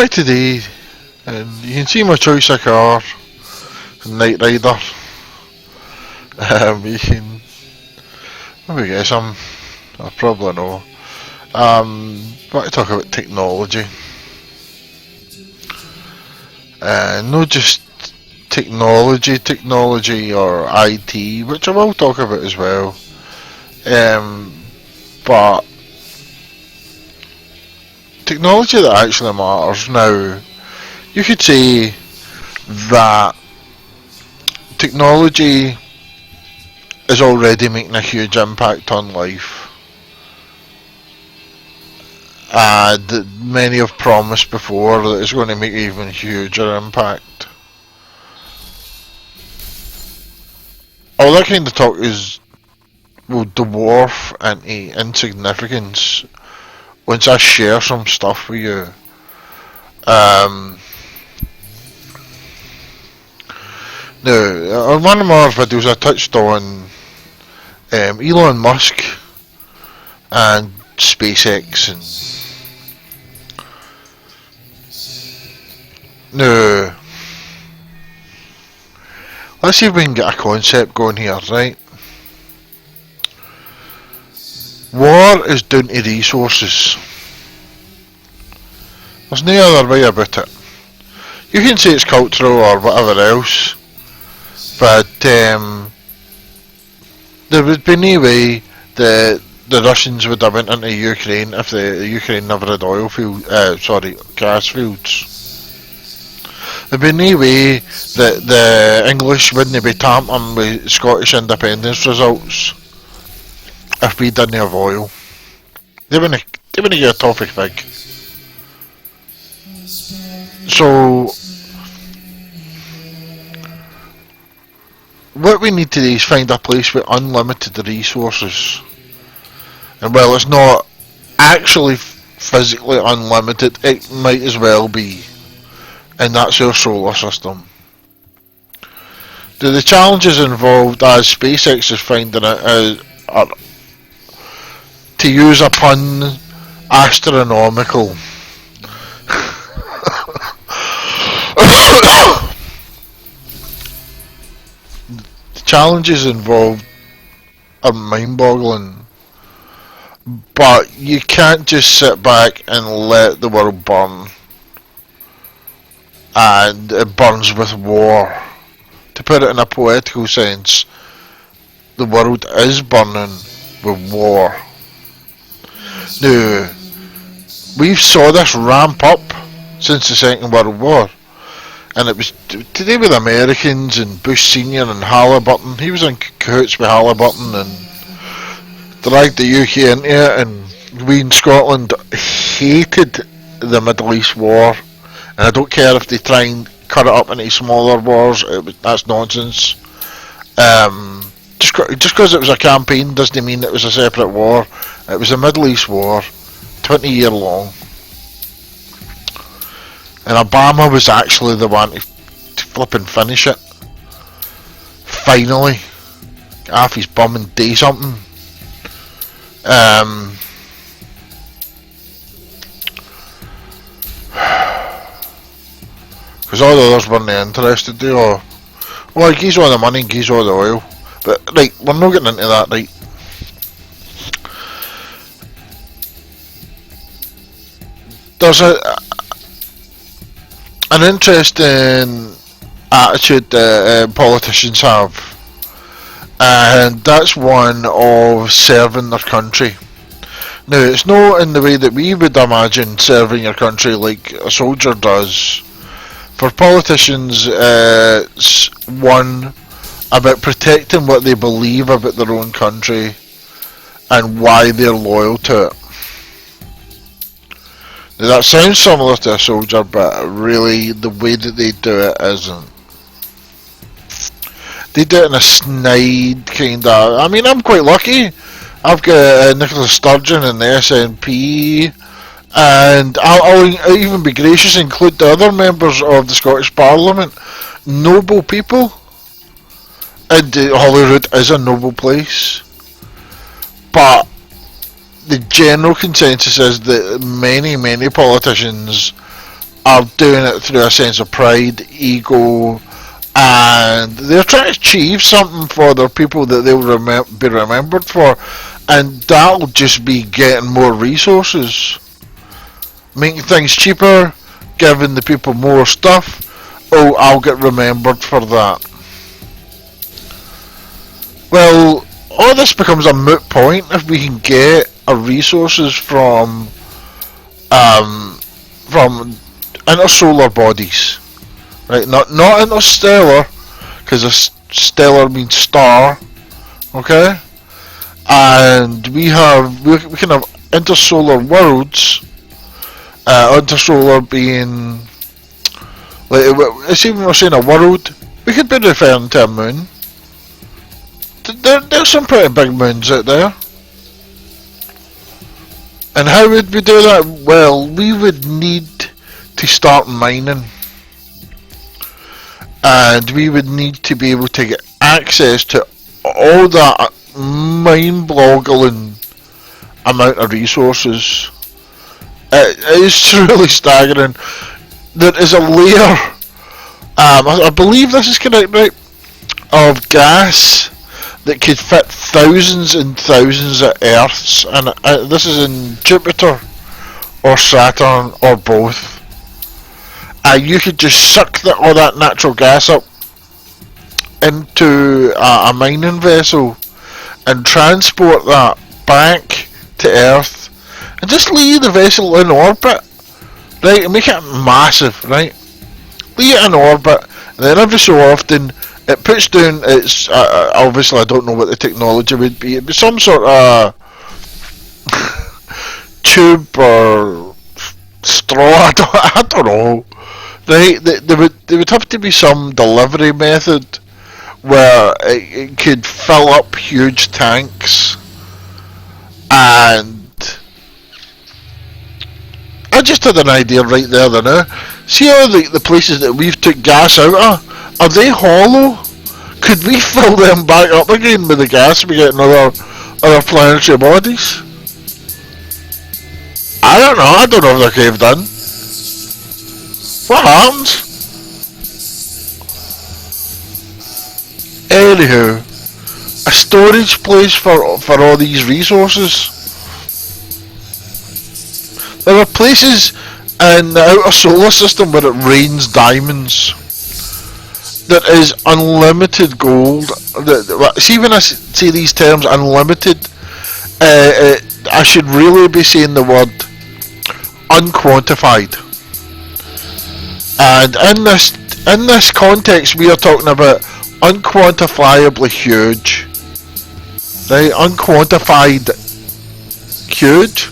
back today, and you can see my choice of car, Knight Rider. You can maybe guess I probably know. Back to talk about technology. Not just technology or IT, which I will talk about as well. But technology that actually matters now. You could say that technology is already making a huge impact on life, and many have promised before that it's going to make an even huger impact. All that kind of talk will dwarf into insignificance once I share some stuff with you. Now, on one of my other videos I touched on Elon Musk and SpaceX, and now let's see if we can get a concept going here, right? War is down to resources. There's no other way about it. You can say it's cultural or whatever else, but there would be no way that the Russians would have went into Ukraine if the Ukraine never had gas fields. There'd be no way that the English wouldn't be tampering with Scottish independence results if we didn't have oil. They wouldn't get a toffee fig. So what we need to do is find a place with unlimited resources. And while it's not actually physically unlimited, it might as well be. And that's our solar system. The challenges involved, as SpaceX is finding it, are, to use a pun, astronomical. The challenges involved are mind-boggling. But you can't just sit back and let the world burn. And it burns with war. To put it in a poetical sense, the world is burning with war. Now, we've saw this ramp up since the Second World War. And it was today with Americans and Bush Senior and Halliburton. He was in cahoots with Halliburton and dragged the UK into it, and we in Scotland hated the Middle East war. And I don't care if they try and cut it up into smaller wars, that's nonsense. Just because it was a campaign doesn't mean it was a separate war. It was a Middle East war, 20 year long. And Obama was actually the one to flip and finish it. Finally. Get off his bum and do something. Because all the others weren't interested, well, gives all the money and gives all the oil. But, right, we're not getting into that, right. There's an interesting attitude that politicians have, and that's one of serving their country. Now, it's not in the way that we would imagine serving your country like a soldier does. For politicians, it's one about protecting what they believe about their own country and why they're loyal to it. Now, that sounds similar to a soldier, but really the way that they do it isn't. They do it in a snide kind of... I mean, I'm quite lucky. I've got Nicola Sturgeon in the SNP, and I'll even be gracious and include the other members of the Scottish Parliament. Noble people. And Holyrood is a noble place. But the general consensus is that many politicians are doing it through a sense of pride, ego, and they're trying to achieve something for their people that they'll be remembered for, and that'll just be getting more resources, making things cheaper, giving the people more stuff. Oh, I'll get remembered for that. Well, all this becomes a moot point if we can get our resources from intersolar bodies, right? Not interstellar, because stellar means star, okay? And we can have intersolar worlds. Intersolar being like, it's even we're saying a world, we could be referring to a moon. There's some pretty big moons out there. And how would we do that? Well, we would need to start mining. And we would need to be able to get access to all that mind-boggling amount of resources. It is really staggering. There is a layer, I believe this is correct, right, of gas that could fit thousands and thousands of Earths, and this is in Jupiter or Saturn or both. You could just suck all that natural gas up into a mining vessel and transport that back to Earth and just leave the vessel in orbit, right, and make it massive, right? Leave it in orbit, and then every so often it puts down its, obviously I don't know what the technology would be, it'd be some sort of tube or straw, I don't know, right? There would have to be some delivery method where it could fill up huge tanks, and I just had an idea right there now. See all the places that we've took gas out of? Are they hollow? Could we fill them back up again with the gas we get in other planetary bodies? I don't know if they're caved in. What happens? Anywho, a storage place for all these resources. There are places in the outer solar system where it rains diamonds. There is unlimited gold. See, when I say these terms, unlimited, I should really be saying the word unquantified. And in this context, we are talking about unquantifiably huge. Right? Unquantified huge.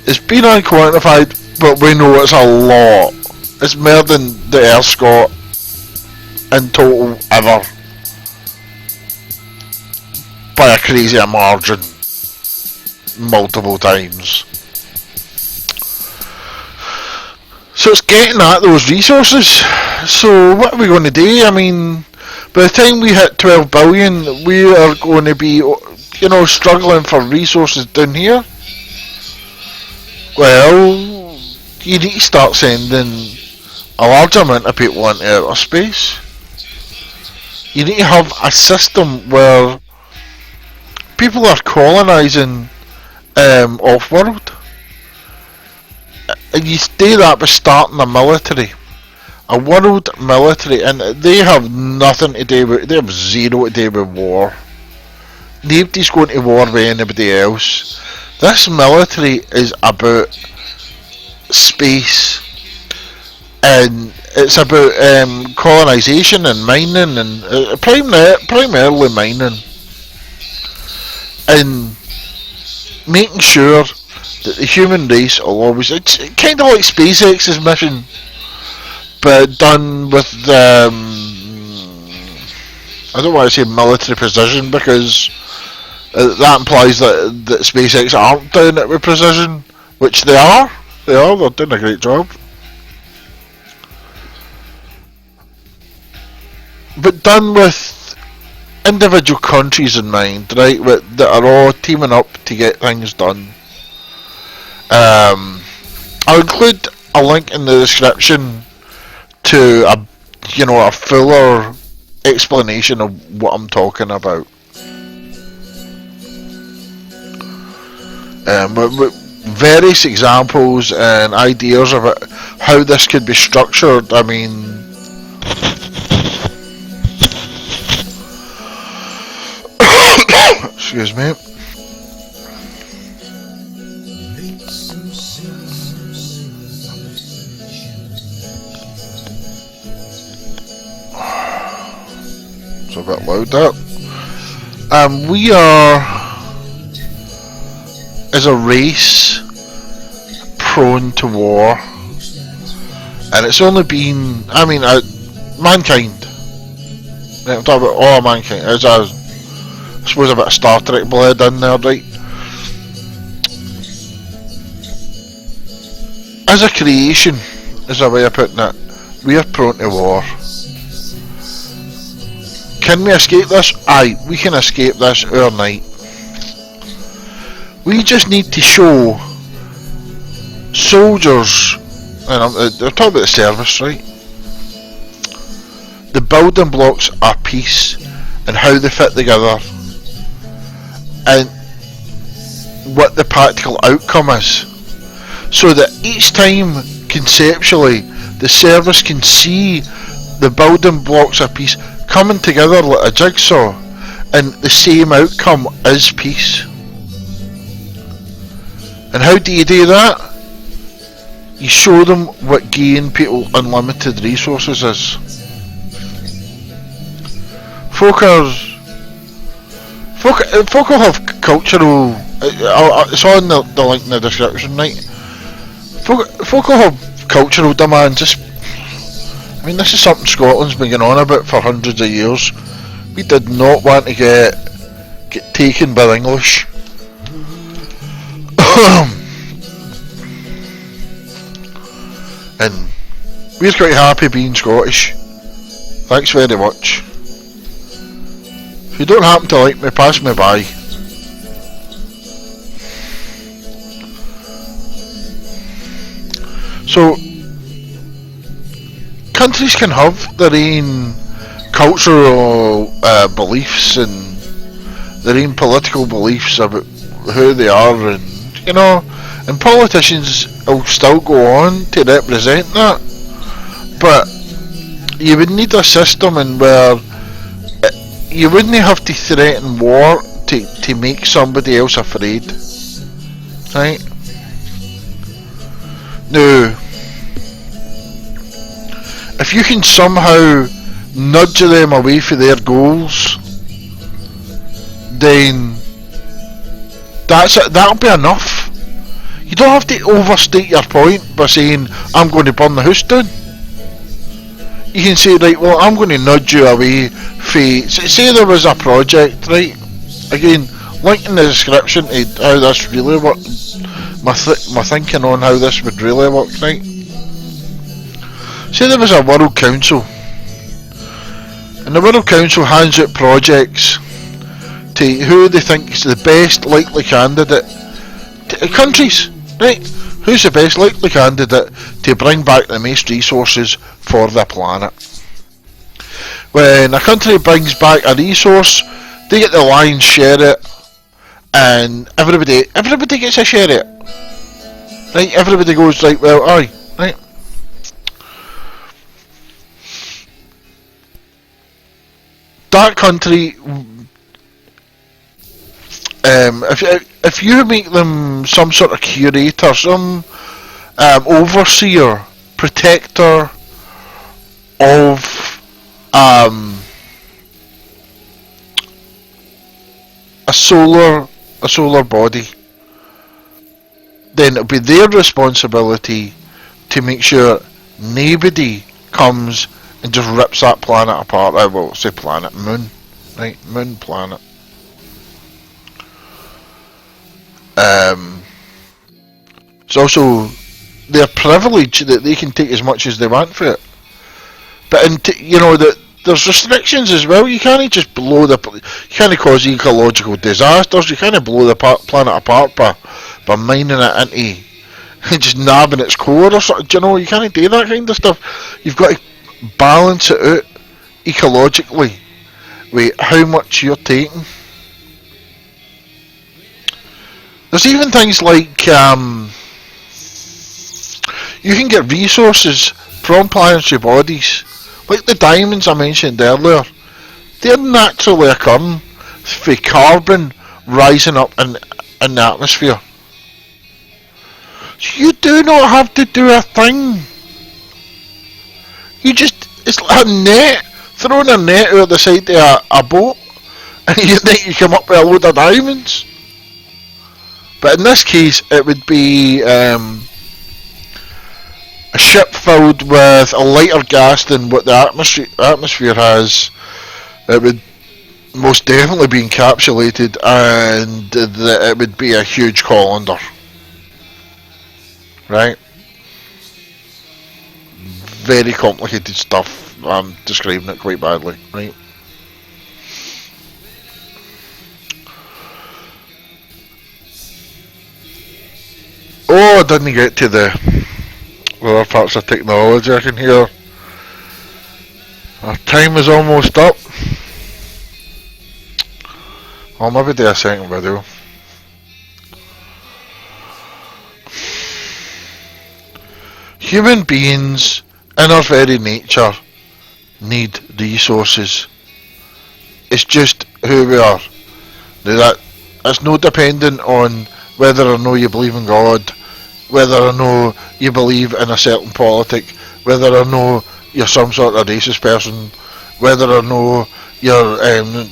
It's been unquantified, but we know it's a lot. It's more than the Earth's got in total ever, by a crazy margin, multiple times. So it's getting at those resources. So what are we going to do? I mean, by the time we hit 12 billion, we are going to be, struggling for resources down here. Well, you need to start sending a large amount of people into outer space. You need to have a system where people are colonising off-world. And you do that by starting a military. A world military, and they have nothing to do with, they have zero to do with war. Nobody's going to war with anybody else. This military is about space, and it's about colonisation and mining, and primarily mining, and making sure that the human race will always, it's kind of like SpaceX's mission, but done with I don't want to say military precision, because that implies that SpaceX aren't doing it with precision, which they are. They're doing a great job. But done with individual countries in mind, right, that are all teaming up to get things done. I'll include a link in the description to a fuller explanation of what I'm talking about. With various examples and ideas of it, how this could be structured. I mean, excuse me. It's a bit loud that. We are, as a race, prone to war, and it's only been, mankind. I'm talking about all mankind. There's I suppose a bit of Star Trek blood in there, right? As a creation, is a way of putting it, we are prone to war. Can we escape this? Aye, we can escape this overnight. We just need to show soldiers, and I'm talking about the service, right? The building blocks of peace and how they fit together, and what the practical outcome is, so that each time conceptually the service can see the building blocks of peace coming together like a jigsaw, and the same outcome is peace. And how do you do that? You show them what giving people unlimited resources is. Folk will have cultural. It's on the link in the description, right? Folk will have cultural demands. This is something Scotland's been going on about for hundreds of years. We did not want to get taken by the English. And we're quite happy being Scottish. Thanks very much. If you don't happen to like me, pass me by. So, countries can have their own cultural beliefs and their own political beliefs about who they are, and politicians will still go on to represent that. But you would need a system in where you wouldn't have to threaten war to make somebody else afraid, right? Now, if you can somehow nudge them away from their goals, then that'll be enough. You don't have to overstate your point by saying, I'm going to burn the house down. You can say, right, well, I'm going to nudge you away from... Say there was a project, right? Again, link in the description to how this really works. My thinking on how this would really work, right? Say there was a World Council, and the World Council hands out projects to who they think is the best likely candidate to countries, right? Who's the best likely candidate to bring back the most resources for the planet? When a country brings back a resource, they get the lion's share of it, and everybody gets a share of it, right? Everybody goes, right, well, aye, right? That country, if you make them some sort of curator, some overseer, protector of a solar body, then it'll be their responsibility to make sure nobody comes and just rips that planet apart. I will say planet, moon, right? Moon, planet. It's also their privilege that they can take as much as they want for it. But that there's restrictions as well. You can't just blow you can't cause ecological disasters. You can't blow the planet apart by mining it into just nabbing its core or something. Do you know, you can't do that kind of stuff. You've got to balance it out ecologically with how much you're taking. There's even things like you can get resources from planetary bodies, like the diamonds I mentioned earlier. They're naturally occurring for carbon rising up in the atmosphere. So you do not have to do a thing. You just, it's like a net, throwing a net out the side of a boat, and you come up with a load of diamonds. But in this case, it would be a ship filled with a lighter gas than what the atmosphere has. It would most definitely be encapsulated, and it would be a huge colander. Right? Very complicated stuff. I'm describing it quite badly, right? Oh, I didn't get to the other parts of technology. I can hear our time is almost up. I'll maybe do a second video. Human beings, in our very nature, need resources. It's just who we are. It's no dependent on whether or no you believe in God, whether or no you believe in a certain politic, whether or no you're some sort of racist person, whether or no you're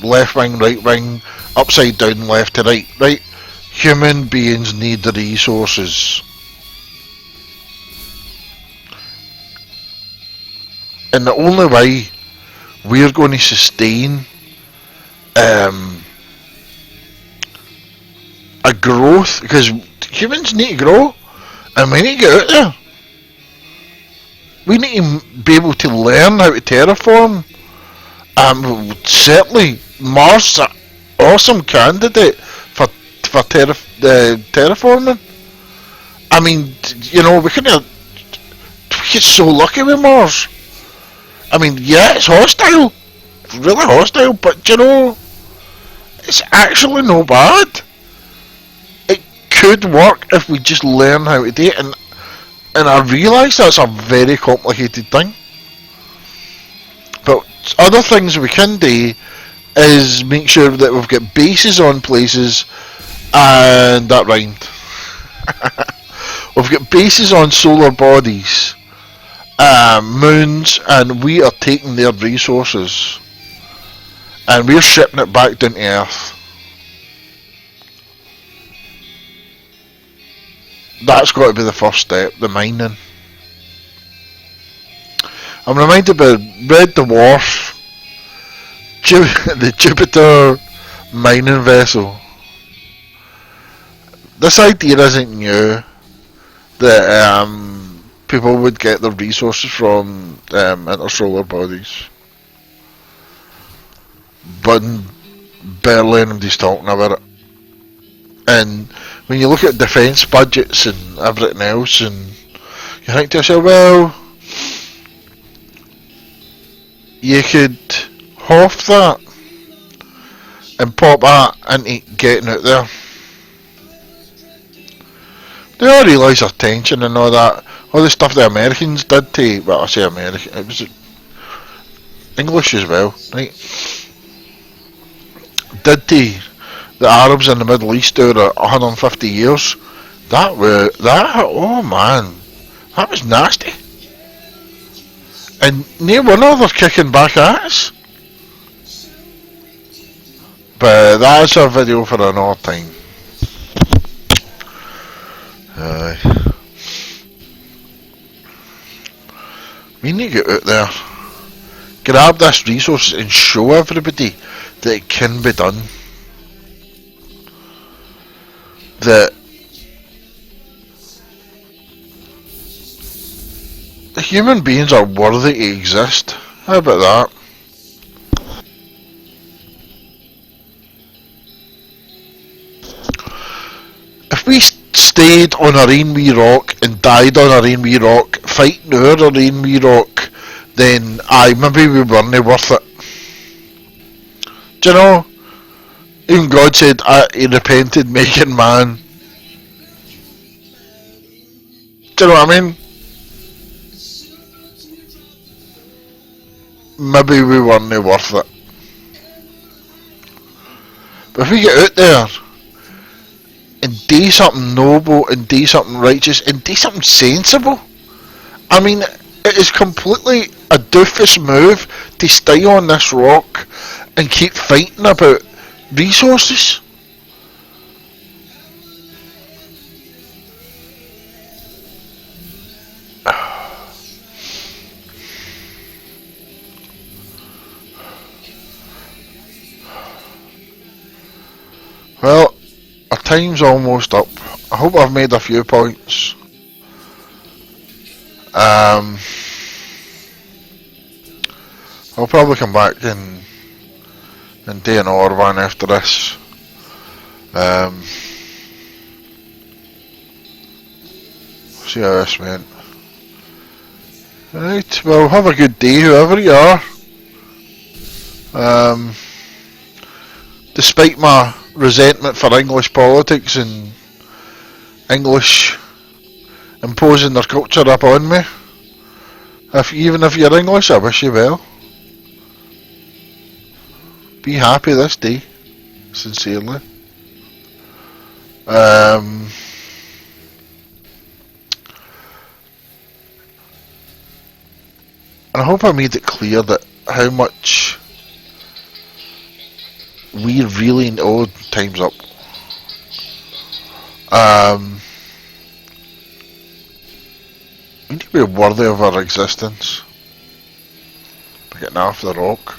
left wing, right wing, upside down, left to right, right? Human beings need the resources. And the only way we're going to sustain a growth, because humans need to grow, and we need to get out there. We need to be able to learn how to terraform. Certainly, Mars is an awesome candidate for terraforming. I mean, you know, we get so lucky with Mars. I mean, yeah, it's hostile, really hostile, but you know, it's actually no bad. It could work if we just learn how to do it, and I realise that's a very complicated thing. But other things we can do is make sure that we've got bases on places, and that rhymed. We've got bases on solar bodies, moons, and we are taking their resources and we're shipping it back down to Earth. That's got to be the first step, the mining. I'm reminded about Red Dwarf, the Jupiter mining vessel. This idea isn't new, that people would get their resources from interstellar bodies. But barely anybody's talking about it. And when you look at defence budgets and everything else, and you think to yourself, well, you could half that and pop that into getting out there. They all realise their tension and all that. All the stuff the Americans did to, well, I say American, it was English as well, right? Did to the Arabs in the Middle East over 150 years. Oh man, that was nasty. And no wonder they're kicking back at us. But that's a video for another time. We need to get out there, grab this resource and show everybody that it can be done. That human beings are worthy to exist. How about that? If we stay stayed on our own wee rock and died on our own wee rock, fighting our own wee rock, then aye, maybe we weren't worth it. Do you know? Even God said he repented making man. Do you know what I mean? Maybe we weren't worth it. But if we get out there and do something noble and do something righteous and do something sensible, I mean, it is completely a doofus move to stay on this rock and keep fighting about resources. Well, our time's almost up. I hope I've made a few points. I'll probably come back and do another one after this. See how this went. Right, well, have a good day, whoever you are. Despite my resentment for English politics and English imposing their culture upon me, even if you're English, I wish you well. Be happy this day, sincerely. And I hope I made it clear that how much we really know time's up. We need to be worthy of our existence by getting off the rock.